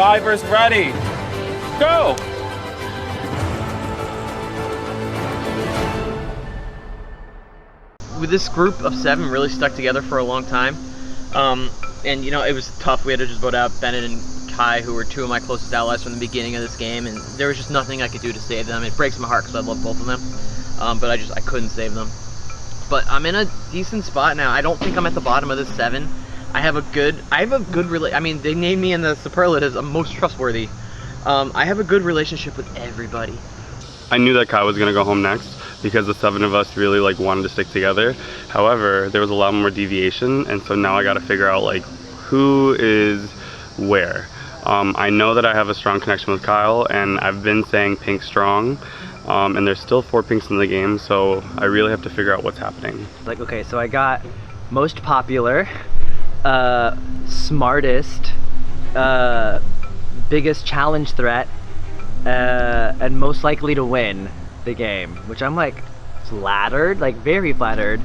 Survivors ready. Go! With this group of 7 really stuck together for a long time. And you know, it was tough. We had to just vote out Bennett and Kai, who were 2 of my closest allies from the beginning of this game, and there was just nothing I could do to save them. It breaks my heart because I love both of them, but I couldn't save them. But I'm in a decent spot now. I don't think I'm at the bottom of this 7. I have a good I mean, they named me in the superlatives I'm most trustworthy. I have a good relationship with everybody. I knew that Kai was gonna go home next because the 7 of us really like wanted to stick together. However, there was a lot more deviation, and so now I got to figure out like who is where. I know that I have a strong connection with Kyle, and I've been saying pink strong, and there's still 4 pinks in the game, so I really have to figure out what's happening. Like, okay, so I got most popular, smartest, biggest challenge threat, and most likely to win the game, which I'm like flattered, like very flattered.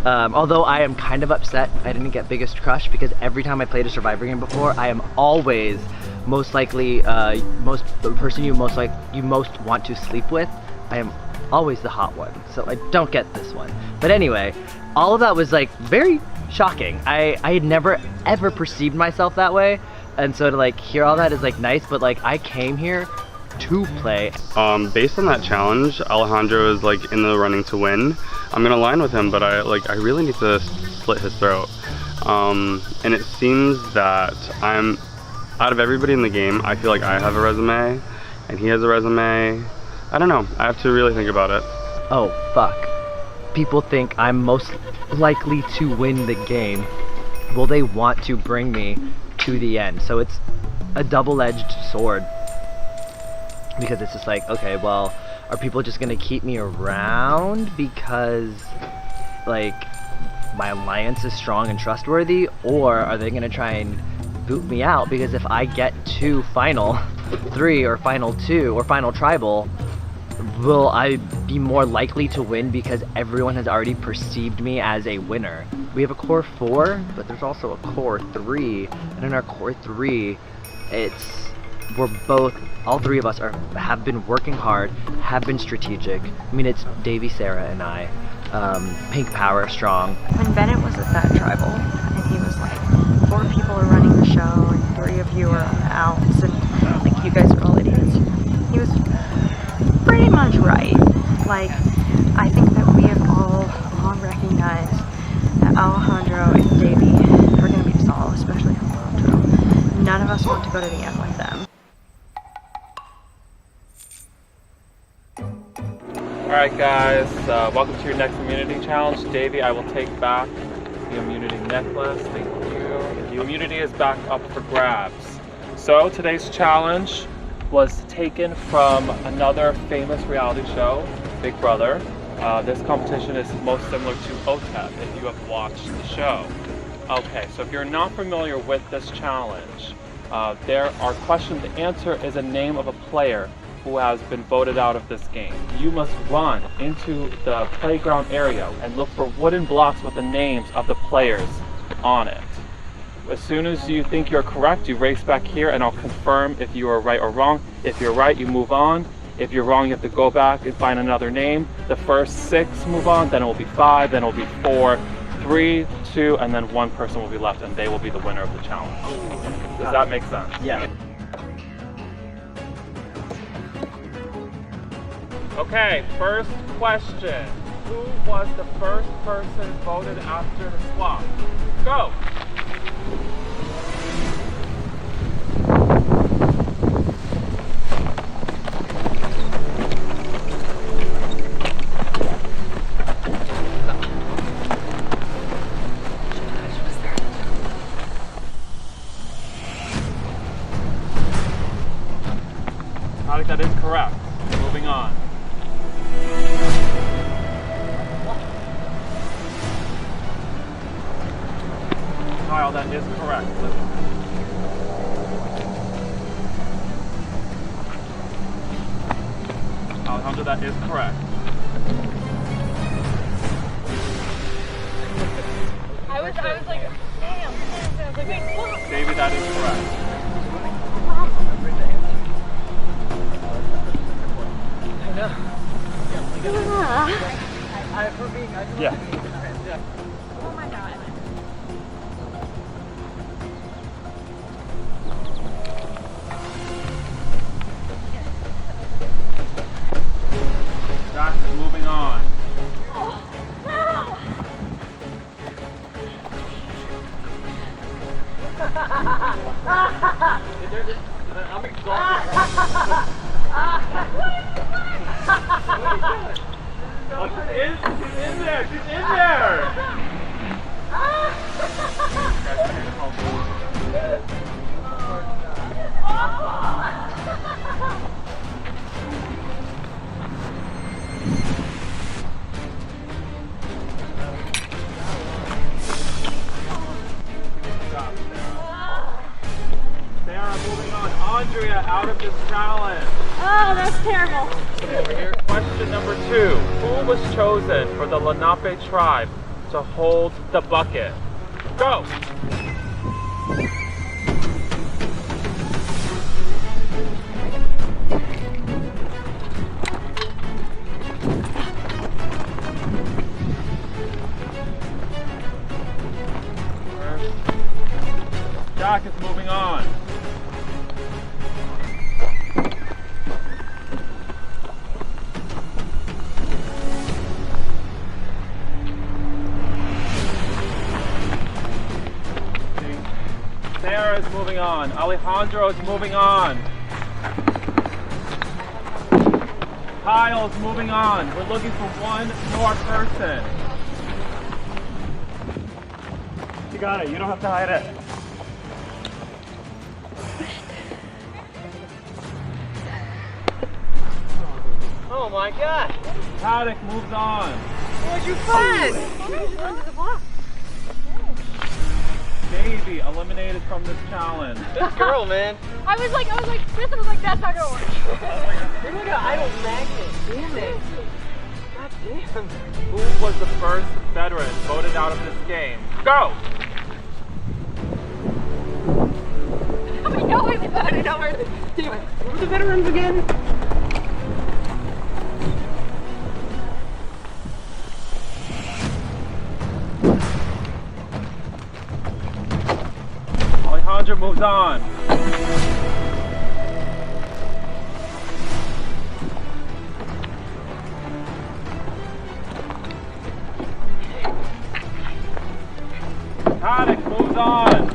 Although I am kind of upset I didn't get biggest crush, because every time I played a Survivor game before, I am always most likely the person you most want to sleep with. I am always the hot one, so I don't get this one. But anyway, all of that was like very shocking. I had never ever perceived myself that way, and so to like hear all that is like nice, but like I came here to play. Based on that challenge, Alejandro is like in the running to win. I'm gonna align with him, but I really need to slit his throat. And it seems that out of everybody in the game, I feel like I have a resume and he has a resume. I don't know, I have to really think about it. Oh fuck. People think I'm most likely to win the game. Well, they want to bring me to the end. So it's a double-edged sword. Because it's just like, okay, well, are people just gonna keep me around because like my alliance is strong and trustworthy, or are they gonna try and boot me out because if I get to final 3 or final 2 or final tribal, will I be more likely to win because everyone has already perceived me as a winner? We have a core 4, but there's also a core 3, and in our core 3, all 3 of us have been working hard, have been strategic. I mean, it's Davey, Sarah, and I. Pink power, strong. When Bennett was at that tribal, and he was like, 4 people are running the show, and 3 of you are on the outs, and like, you guys are all idiots. He was pretty much right. Like, I think that we have all long recognized that Alejandro and Davey are going to be solid, especially Alejandro. None of us want to go to the end with them. Alright guys, welcome to your next immunity challenge. Davey, I will take back the immunity necklace. Thank you. The immunity is back up for grabs. So today's challenge was taken from another famous reality show, Big Brother. This competition is most similar to OTEV if you have watched the show. Okay, so if you're not familiar with this challenge, there are questions. The answer is a name of a player who has been voted out of this game. You must run into the playground area and look for wooden blocks with the names of the players on it. As soon as you think you're correct, you race back here and I'll confirm if you are right or wrong. If you're right, you move on. If you're wrong, you have to go back and find another name. The first 6 move on, then it will be 5, then it will be 4, 3, 2, and then 1 person will be left and they will be the winner of the challenge. Does that make sense? Yeah. Okay, first question. Who was the first person voted after the swap? Go! I think that is correct. Moving on. Kyle, that is correct. Alejandro, that is correct. I was like, damn. I was like, wait, look. Davey, that is correct. Yeah. Oh my god. Josh is moving on. I'm exhausted. Oh, she's in there. She's in there. Sarah, moving on. Andrea, out of this challenge. Oh, that's terrible. Over here. Question number 2. Who was chosen for the Lenape tribe to hold the bucket? Go! Jack is moving on. Sarah is moving on. Alejandro is moving on. Kyle's moving on. We're looking for one more person. You got it. You don't have to hide it. Oh my god! Paddock moves on. What'd you find? Under the block. Davey eliminated from this challenge. Good girl, man. I was like, Smith was like, that's not gonna work. You're like an idle magnet. Damn it. God damn. Who was the first veteran voted out of this game? Go! I know we voted over. Damn it. What were the veterans again? Alejandro moves on. Paddock moves on.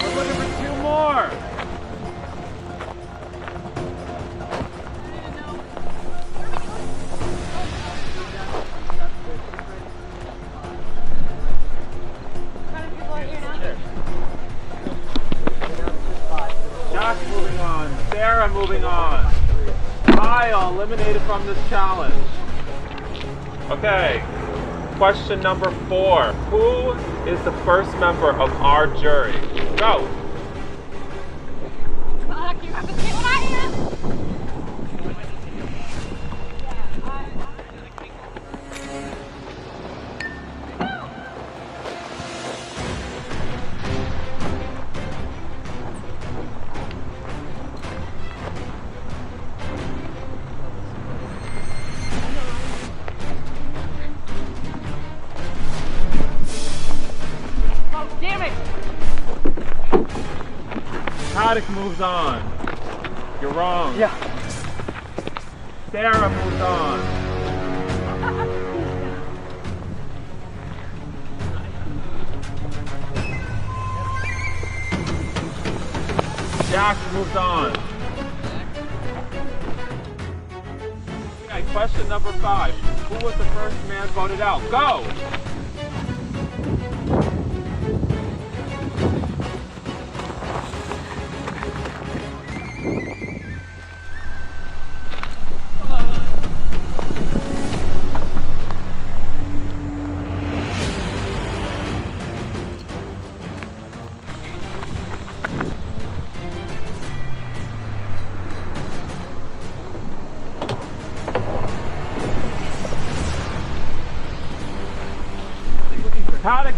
We're looking for 2 more. Josh moving on. Sarah moving on. Kyle eliminated from this challenge. Okay. Question number 4. Who is the first member of our jury? Go. Fuck, you have to see what I am. Oh, damn it! Paddock moves on. You're wrong. Yeah. Sarah moves on. Jack moves on. Okay, question number 5. Who was the first man voted out? Go!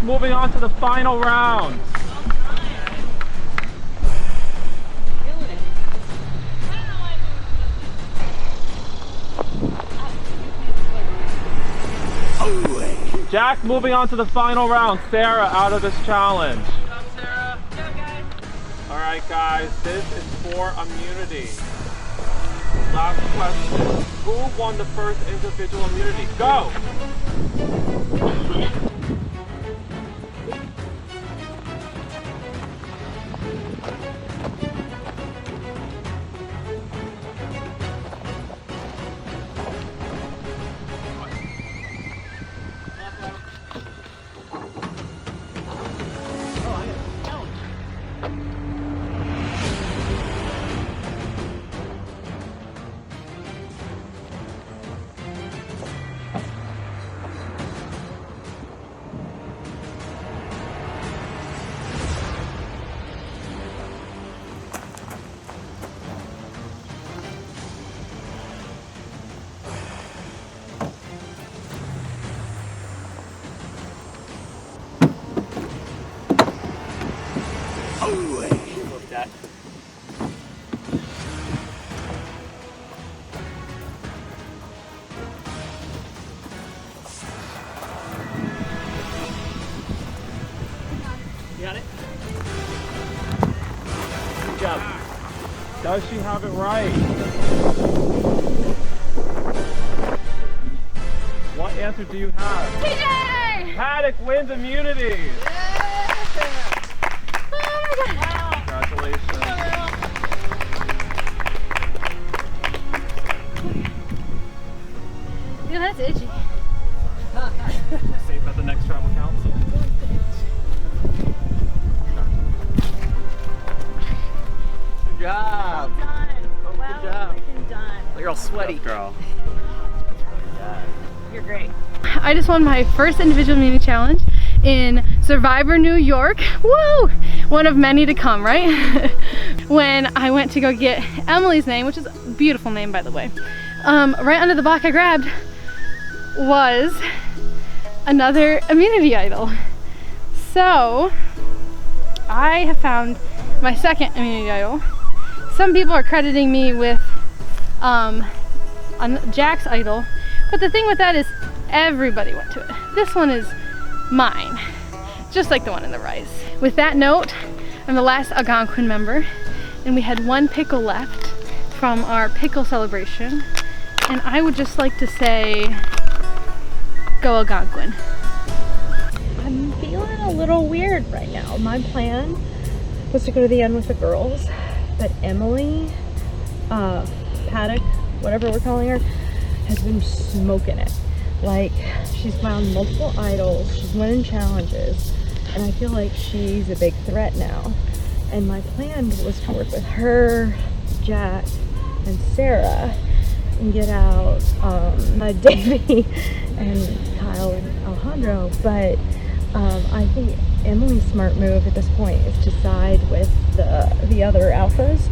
moving on to the final round. Jack moving on to the final round. Sarah out of this challenge. Alright guys, this is for immunity. Last question. Who won the first individual immunity? Go! Got it? Good job. Does she have it right? What answer do you have? TJ! Paddock wins immunity. Oh my god. Congratulations. Yeah, that's itchy. Safe at the next tribal council. Good job. Done. Oh, Well good job. freaking done. You're all sweaty. Yes, girl. You're great. I just won my first individual immunity challenge in Survivor New York. Woo! One of many to come, right? When I went to go get Emily's name, which is a beautiful name by the way, right under the block I grabbed was another immunity idol. So I have found my second immunity idol. Some people are crediting me with Jack's idol, but the thing with that is everybody went to it. This one is mine, just like the one in the Rise. With that note, I'm the last Algonquin member, and we had one pickle left from our pickle celebration, and I would just like to say, go Algonquin. I'm feeling a little weird right now. My plan was to go to the end with the girls, but Emily, Paddock, whatever we're calling her, has been smoking it. Like, she's found multiple idols, she's winning challenges, and I feel like she's a big threat now. And my plan was to work with her, Jack, and Sarah, and get out Davey and Kyle and Alejandro, but I think Emily's smart move at this point is to side with the other alphas.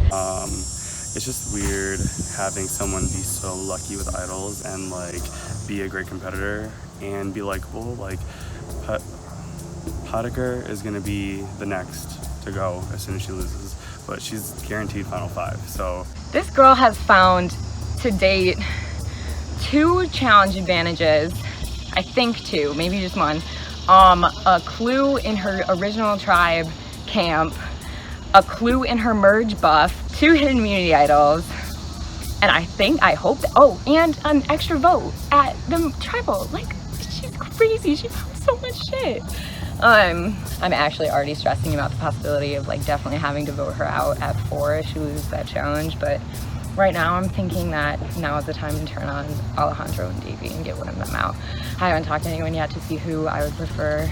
It's just weird having someone be so lucky with idols and like be a great competitor and be like, well, like Paddocker is gonna be the next to go as soon as she loses, but she's guaranteed final 5. So this girl has found to date 2 challenge advantages, I think 2, maybe just 1. A clue in her original tribe camp, a clue in her merge buff, 2 hidden immunity idols, and I hope that, oh, and an extra vote at the tribal. Like, she's crazy, she found so much shit. I'm actually already stressing about the possibility of like definitely having to vote her out at 4 if she loses that challenge, but right now I'm thinking that now is the time to turn on Alejandro and Davey and get one of them out. I haven't talked to anyone yet to see who I would prefer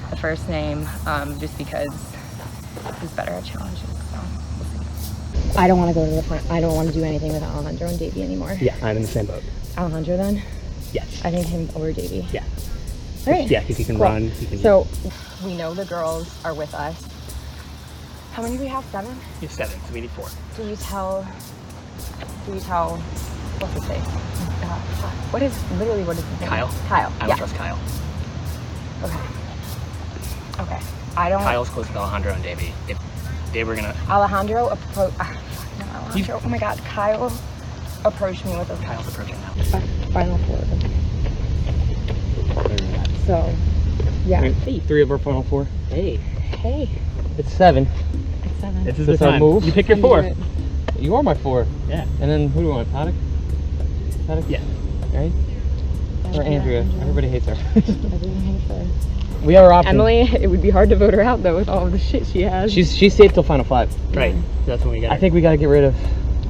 the first name, just because who's better at challenges, so we'll see. I don't want to go to the front. I don't want to do anything with Alejandro and Davey anymore. Yeah, I'm in the same boat. Alejandro then? Yes. I think him over Davey. Yeah. All right. Yeah, because he can Cool. run. He can, So we know the girls are with us. How many do we have? 7? he's 7, so we need 4. Do you tell, what's his face? What is his name? Kyle? Kyle, I don't yeah. trust Kyle. Okay. Okay. I don't. Kyle's close with Alejandro and Davey. If they were gonna. Alejandro approach. Oh my God, Kyle approached me with a. Kyle's approaching now. Final four. So, yeah. Hey, 3 of our final 4. Hey. Hey, It's 7. it's 7. This is This the our time. move? You pick your Time to 4. do it. You are my 4. Yeah. And then who do we want? Paddock? Paddock? Yeah. Right? Or Andrea. Everybody hates her. Everyone hates her. We have our options. Emily, it would be hard to vote her out though with all of the shit she has. She's safe till final 5. Right. That's when we got. I think we got to get rid of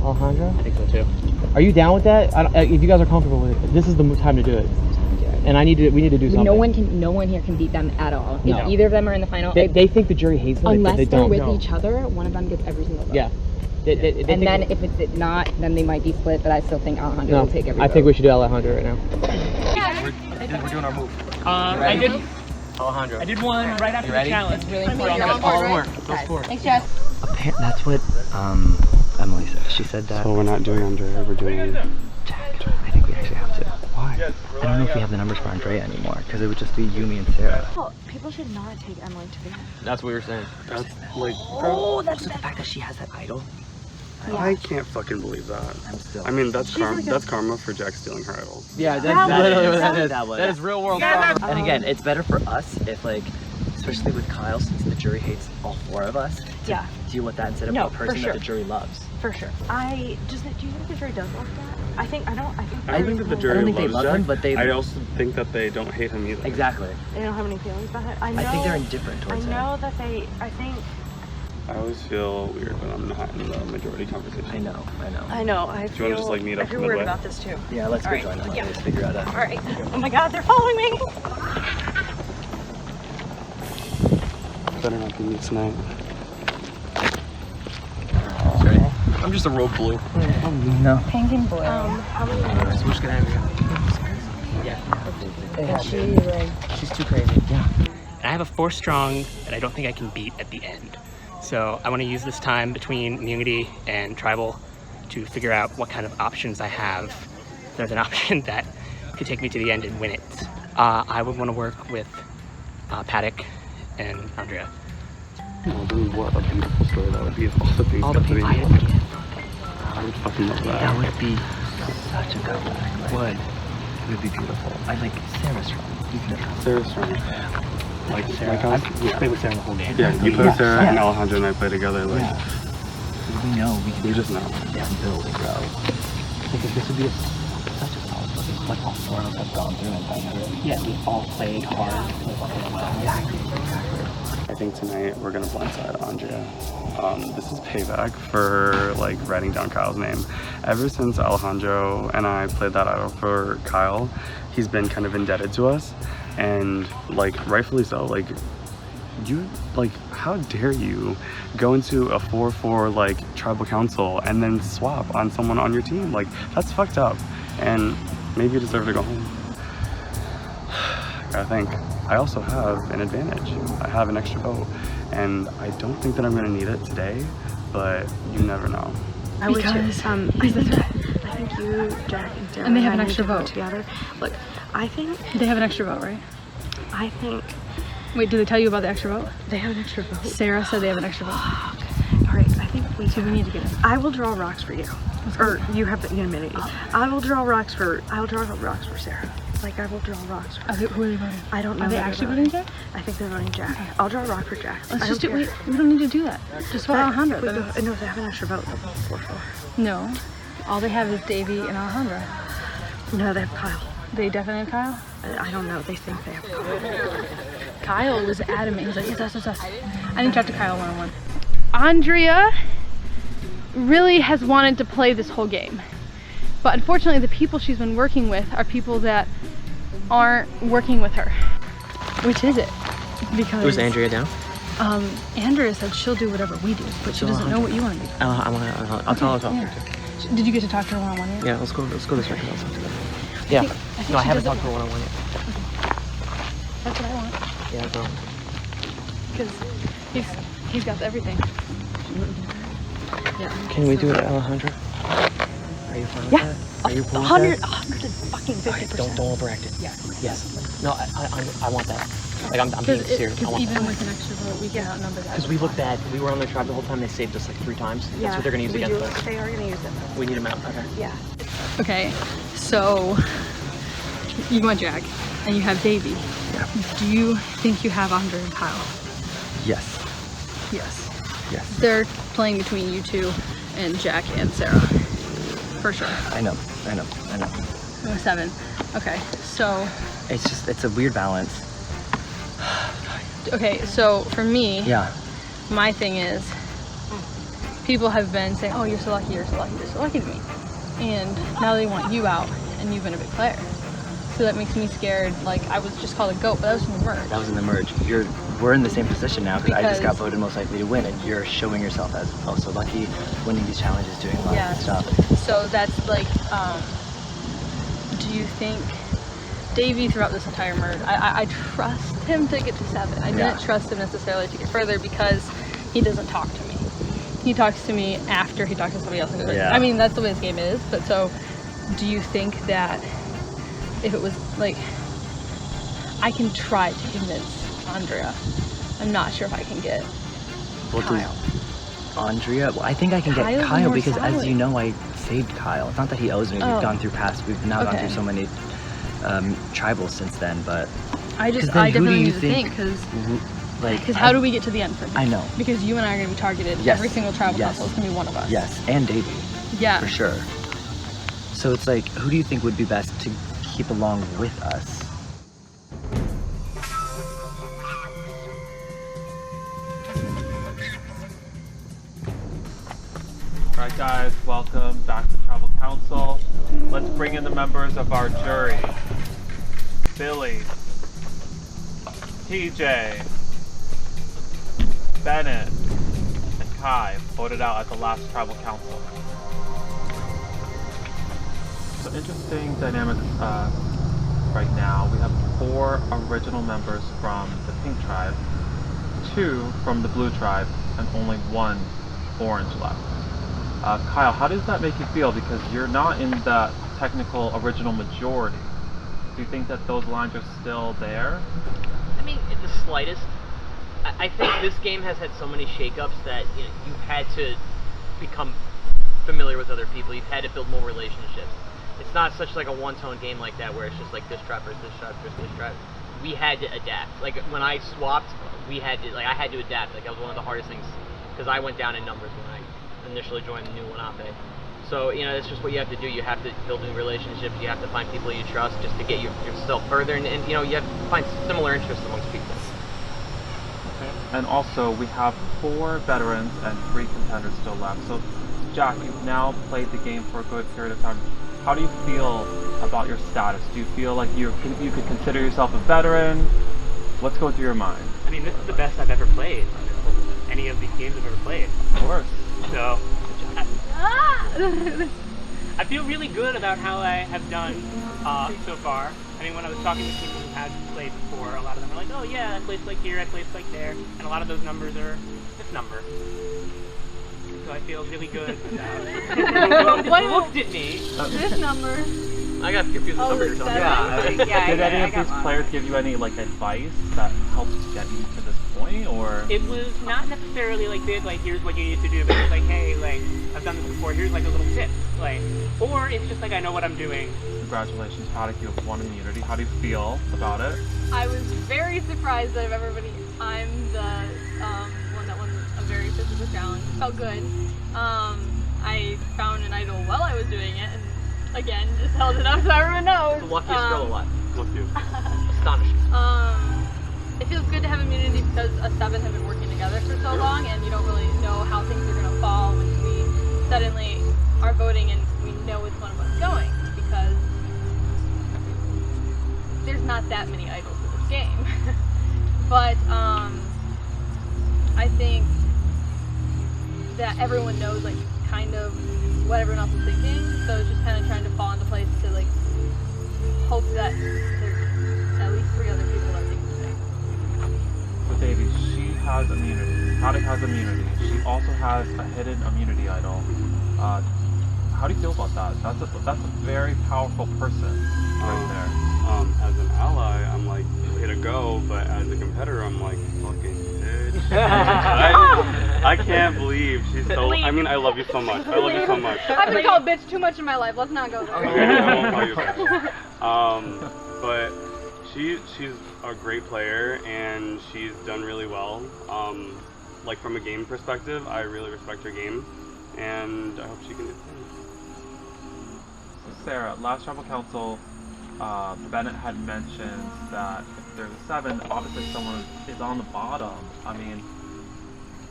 Alejandro. I think so too. Are you down with that? If you guys are comfortable with it, this is the time to do it. And we need to do something. No one here can beat them at all. No. If either of them are in the final, They think the jury hates them. unless they they're don't. with each other, one of them gets every single vote. Yeah. They And think then if it's not, then they might be split. But I still think Alejandro no, will take every I vote. think we should do Alejandro right now. We're doing our move. I did. Alejandro. I did one right after the challenge. It's really important. Thanks, Jess. That's what Emily said. She said that. So we're not doing Andrea, we're doing Jack. I think we actually have to. why? I don't know if we have the numbers for Andrea anymore because it would just be Yumi and Sarah. Well, people should not take Emily to the end. That's what we were saying. That's like Oh, that's the fact that she has that idol. I can't fucking believe that. I'm still. I mean that's karma for Jack stealing her idol. Yeah, that's literally what that is. That was- That is real world. And again, it's better for us if especially with Kyle, since the jury hates all 4 of us, to deal with that instead of No, a for person sure. that the jury loves. For sure. Do you think the jury does love that? I think I think that the I jury don't think they loves love Jack. him, but they. I also think that they don't hate him either. Exactly. They don't have any feelings about it. I think they're indifferent towards him. that they. I think. I always feel weird when I'm not in the majority conversation. I know. I know. I Do you want to just like meet I up feel weird midway? about this too. Yeah, let's go Alright, join them. yeah. Let's figure out that. All right. Oh my God, they're following me. Better not be me tonight. I'm just a road blue. No. Pink and blue. How many? So we're just gonna have She's too crazy. Yeah. I have a 4 strong that I don't think I can beat at the end. So I want to use this time between immunity and tribal to figure out what kind of options I have. There's an option that could take me to the end and win it. I would want to work with Paddock and Andrea. Oh, dude, what a beautiful story that would be if all the things All the got to people. be. I would fucking love that. That would be such a good one. It would be beautiful. I like Sarah's strong. You can try. Sarah's strong. Like Sarah. Like us? We played with Sarah the whole game. Yeah, you play with Sarah Yeah. and Alejandro and I play together. Like, Yeah. We know we can we just know. down build and grow. Because this would be such a solid fucking like all 4 of us have gone through and done through. Yeah, we all played hard. Exactly. I think tonight we're gonna blindside Andrea. This is payback for like writing down Kyle's name. Ever since Alejandro and I played that idol for Kyle, he's been kind of indebted to us, and like rightfully so. Like how dare you go into a 4-4 like tribal council and then swap on someone on your team? Like that's fucked up, and maybe you deserve to go home. I think I also have an advantage. I have an extra vote, and I don't think that I'm gonna need it today, but you never know. I would too. I think you, Jack, and Sarah. And they have an I need extra to go vote. together. Look, I think. They have an extra vote, right? I think Wait, did they tell you about the extra vote? they have an extra vote. Sarah said they have an extra vote. All right, I think we need to get it. I will draw rocks for you, or you have the immunity. I will draw rocks for Sarah. Like I will draw rocks. For Who are they voting? I don't know. Are they who they're actually voting Jack? I think they're voting Jack. I'll draw a rock for Jack. Let's just do we don't need to do that. Just vote Alejandro. No, they have an extra vote. 4-4. No. All they have is Davey and Alejandro. No, they have Kyle. They definitely have Kyle? I don't know. They think they have Kyle. Kyle was adamant. He was like, it's us. I didn't talk to Kyle one-on-one. Andrea really has wanted to play this whole game. But unfortunately, the people she's been working with are people that aren't working with her. Which is it? Because Who's Andrea down? Andrea said she'll do whatever we do, but she doesn't know what you want to do. I'll tell her. Yeah. Did you get to talk to her one-on-one yet? Yeah, let's go this way. Yeah. I think No, I she haven't does talked to her one-on-one yet. That's what I want. Yeah, go. Because he's got everything. Yeah. Can we do it, Alejandro? Are you fine with that? Are you fine with that? 150%. Don't overact it. Yeah. Yes. No, I want that. Like I'm being serious. I Because want even with an extra vote, we can outnumber that. because we look bad. We were on their tribe the whole time. They saved us like 3 times. That's what they're gonna use we against do. us. They are gonna use it. We need them out. Okay. Yeah. Okay, so you want Jack and you have Davey. Yeah. Do you think you have Andre and Kyle? Yes. Yes. Yes. They're playing between you two and Jack and Sarah. For sure. I know. 7. Okay, so It's a weird balance. okay, so for me, Yeah. my thing is people have been saying, oh, you're so lucky, you're so lucky, you're so lucky to me. And now they want you out, and you've been a big player. So that makes me scared. Like, I was just called a goat, but that was from the merge. That was in the merge. We're in the same position now because I just got Because- voted most likely to win, and you're showing yourself as oh so lucky, winning these challenges, doing a lot Yeah. of good stuff. So that's like, do you think Davey throughout this entire merge, I trust him to get to 7. I didn't trust him necessarily to get further because he doesn't talk to me. He talks to me after he talks to somebody else. Yeah. I mean, that's the way this game is. But so, do you think that if it was like, I can try to convince Andrea. I'm not sure if I can get Kyle. Andrea, well, I think I can get Kyle's Kyle more because as solid. you know, I saved Kyle. It's not that he owes me. Oh. We've gone Okay. through so many tribals since then, but I 'Cause then I who do definitely you need to think- think like because how do we get to the end from here? I know. Because you and I are going to be targeted. Yes. Every single tribal Yes. council is going to be one of us. Yes, and Davey Yeah. for sure. So it's like, who do you think would be best to keep along with us? Alright guys, welcome back to Tribal Council. Let's bring in the members of our jury. Billy, TJ, Bennett, and Kai voted out at the last Tribal Council. So interesting dynamics right now. We have 4 original members from the Pink Tribe, 2 from the Blue Tribe, and only 1 Orange left. Kyle, how does that make you feel? Because you're not in that technical original majority. Do you think that those lines are still there? I mean, the slightest. I think this game has had so many shakeups that you've had to become familiar with other people. You've had to build more relationships. It's not such like a one-tone game like that where it's just like this tribe versus this tribe versus this tribe. We had to adapt. Like when I swapped, I had to adapt. Like that was one of the hardest things because I went down in numbers when I initially joined the new Lenape. So, that's just what you have to do. You have to build new relationships. You have to find people you trust just to get yourself further. And you have to find similar interests amongst people. Okay. And also, we have 4 veterans and 3 contenders still left. So, Jack, you've now played the game for a good period of time. How do you feel about your status? Do you feel like you could consider yourself a veteran? What's going through your mind? I mean, this is the best I've ever played. Any of these games I've ever played. Of course. So, I feel really good about how I have done so far. I mean, when I was talking to people who had played before, a lot of them were like, oh yeah, I placed like here, I placed like there, and a lot of those numbers are this number. So I feel really good about who looked at me. This number. I got confused with numbers or something. Did any of these players give you any advice that helped get you to this point, or? It was not necessarily like this, like here's what you need to do, but it's like, hey, like I've done this before, here's like a little tip, like, or it's just like I know what I'm doing. Congratulations, Paddock, you have won immunity. How do you feel about it? I was very surprised that of everybody, I'm the one that won a very physical challenge. It felt good. I found an idol while I was doing it, and again, just held it up so everyone knows. The luckiest girl alive. Look you. Astonishing. It feels good to have immunity because us 7 have been working together for so long, and you don't really know how things are going to fall when we suddenly are voting and we know which one of us is going, because there's not that many idols in this game. But I think that everyone knows kind of what everyone else is thinking, so it's just kind of trying to fall into place to hope that there's at least 3 other people that think the same. So Davey, she has immunity. Paddock has immunity. She also has a hidden immunity idol. How do you feel about that? That's a very powerful person right there. As an ally, I'm like, way to go, but as a competitor, I'm like, fucking bitch. I can't believe she's so, I mean, I love you so much. I love you so much. I've been called bitch too much in my life. Let's not go there. Okay, I won't call you back. But she's a great player, and she's done really well. Like from a game perspective, I really respect her game, and I hope she can do things. So Sarah, last Tribal Council, Bennett had mentioned that if there's a 7, obviously someone is on the bottom. I mean,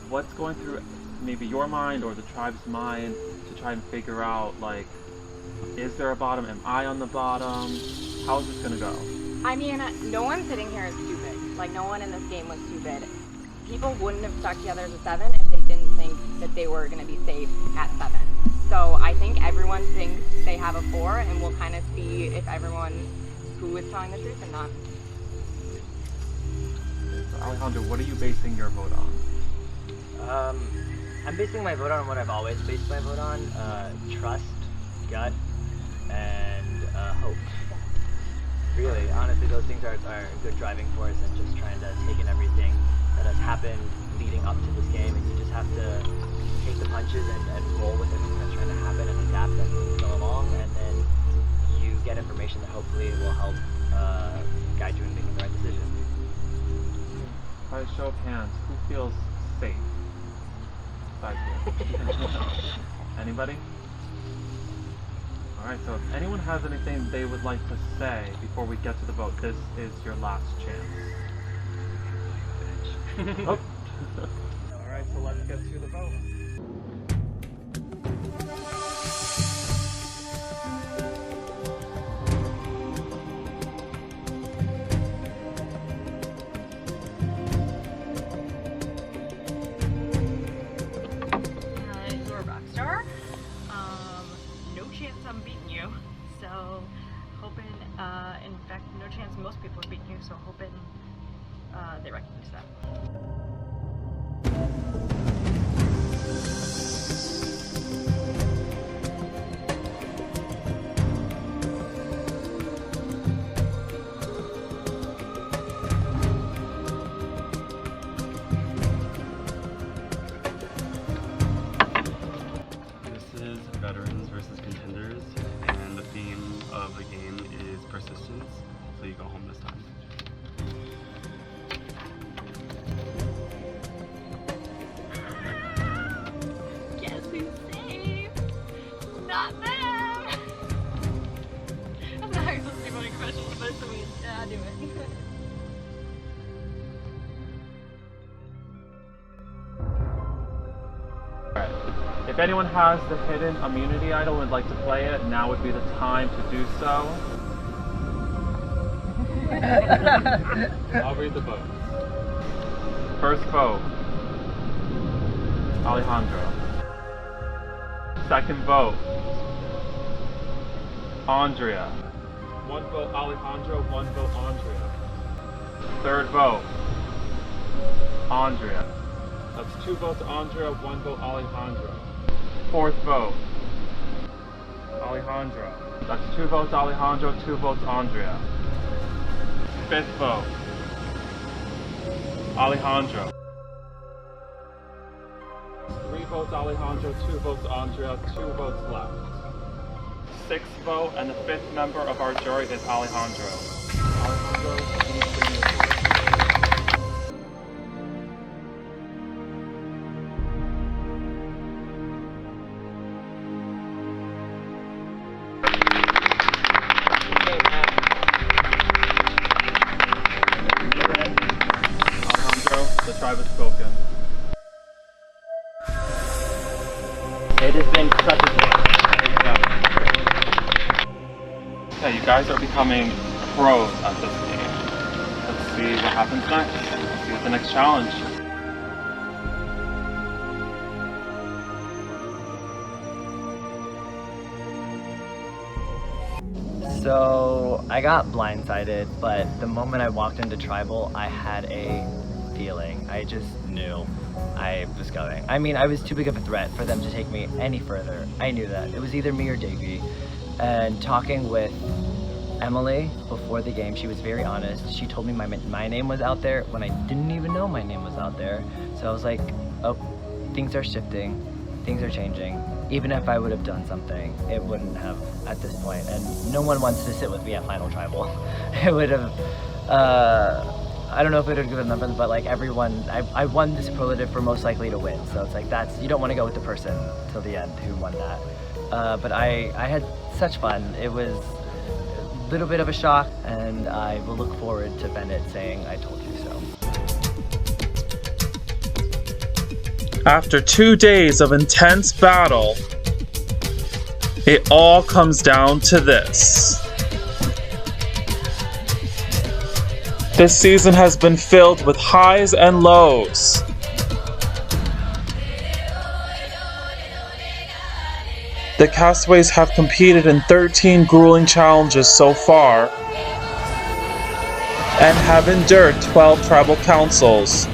what's going through maybe your mind or the tribe's mind to try and figure out, like, is there a bottom? Am I on the bottom? How is this gonna go? I mean, no one sitting here is stupid. Like, no one in this game was stupid. People wouldn't have stuck together as a 7 if they didn't think that they were going to be safe at 7. So I think everyone thinks they have a 4, and we'll kind of see if everyone who is telling the truth or not. So Alejandro, what are you basing your vote on? I'm basing my vote on what I've always based my vote on, trust, gut, and hope. Really, honestly, those things are a good driving force, and just trying to take in everything that has happened leading up to this game, and you just have to take the punches and roll with everything that's trying to happen and adapt as things go along, and then you get information that hopefully will help guide you in making the right decision. By a show of hands, who feels safe? Back here. Anybody? Alright, so if anyone has anything they would like to say before we get to the vote, this is your last chance. Oh. Alright, so let's get to the vote. You're a rock star. No chance I'm beating you. So hoping, in fact, no chance most people are beating you. So hoping they recognize that. This is veterans versus contenders, and the theme of the game is persistence, so you go home this time. Guess who's safe? Not them! I'm not supposed to be voting professional, but it's weird. Yeah, I'll do it. Alright. If anyone has the hidden immunity idol and would like to play it, now would be the time to do so. I'll read the votes. First vote, Alejandro. Second vote, Andrea. 1 vote Alejandro, 1 vote Andrea. Third vote, Andrea. That's 2 votes Andrea, 1 vote Alejandro. Fourth vote, Alejandro. That's 2 votes Alejandro, 2 votes Andrea. Fifth vote, Alejandro. 3 votes Alejandro, 2 votes Andrea, 2 votes left. Sixth vote, and the 5th member of our jury is Alejandro. Alejandro, please bring your vote. The tribe has spoken. It has been such a joy. Okay, you guys are becoming pros at this game. Let's see what happens next. Let's see what the next challenge. So I got blindsided, but the moment I walked into Tribal, I had a feeling. I just knew. I was going. I mean, I was too big of a threat for them to take me any further. I knew that. It was either me or Davey. And talking with Emily before the game, she was very honest. She told me my name was out there when I didn't even know my name was out there. So I was like, oh, things are shifting, things are changing. Even if I would have done something, it wouldn't have at this point. And no one wants to sit with me at Final Tribal. It would have, I don't know if it would have given numbers, but like everyone, I won the superlative for most likely to win. So it's like you don't want to go with the person till the end who won that. But I had such fun. It was a little bit of a shock, and I will look forward to Bennett saying, I told you so. After 2 days of intense battle, it all comes down to this. This season has been filled with highs and lows. The castaways have competed in 13 grueling challenges so far and have endured 12 tribal councils.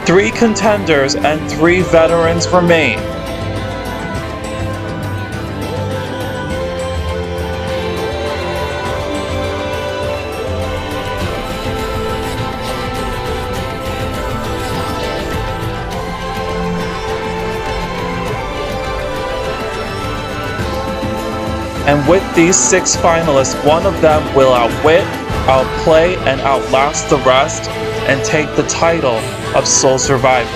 Three contenders and 3 veterans remain. And with these 6 finalists, one of them will outwit, outplay, and outlast the rest and take the title of Sole Survivor.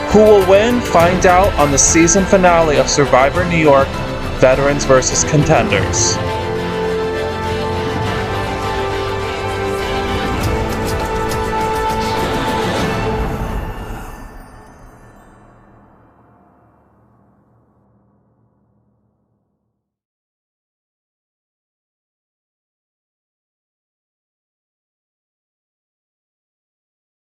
Who will win? Find out on the season finale of Survivor New York, Veterans vs. Contenders.